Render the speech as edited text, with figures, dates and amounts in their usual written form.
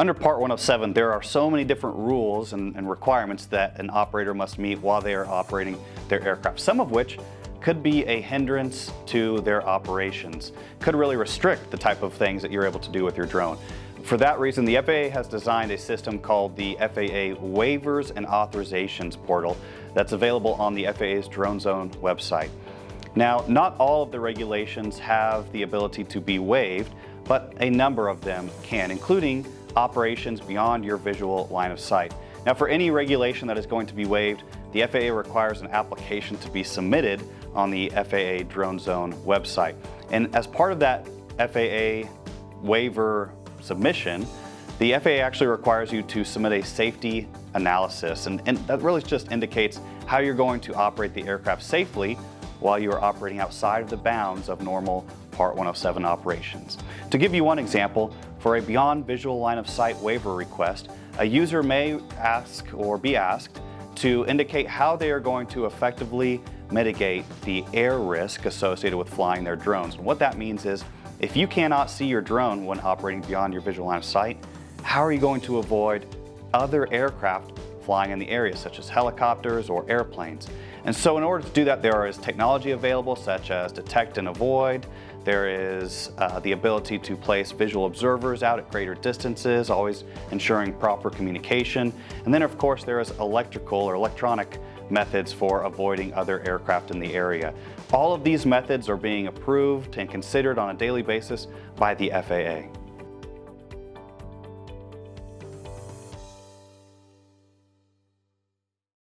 Under Part 107, there are so many different rules and requirements that an operator must meet while they are operating their aircraft, some of which could be a hindrance to their operations, could really restrict the type of things that you're able to do with your drone. For that reason, the FAA has designed a system called the FAA Waivers and Authorizations portal that's available on the FAA's Drone Zone website. Now, not all of the regulations have the ability to be waived, but a number of them can, including operations beyond your visual line of sight. Now, for any regulation that is going to be waived, the FAA requires an application to be submitted on the FAA Drone Zone website. And as part of that FAA waiver submission, the FAA actually requires you to submit a safety analysis, and that really just indicates how you're going to operate the aircraft safely while you are operating outside of the bounds of normal Part 107 operations. To give you one example, for a beyond visual line of sight waiver request, a user may ask or be asked to indicate how they are going to effectively mitigate the air risk associated with flying their drones. And what that means is, if you cannot see your drone when operating beyond your visual line of sight, how are you going to avoid other aircraft flying in the area, such as helicopters or airplanes? And so in order to do that, there is technology available such as detect and avoid. There is the ability to place visual observers out at greater distances, always ensuring proper communication. And then of course there is electrical or electronic methods for avoiding other aircraft in the area. All of these methods are being approved and considered on a daily basis by the FAA.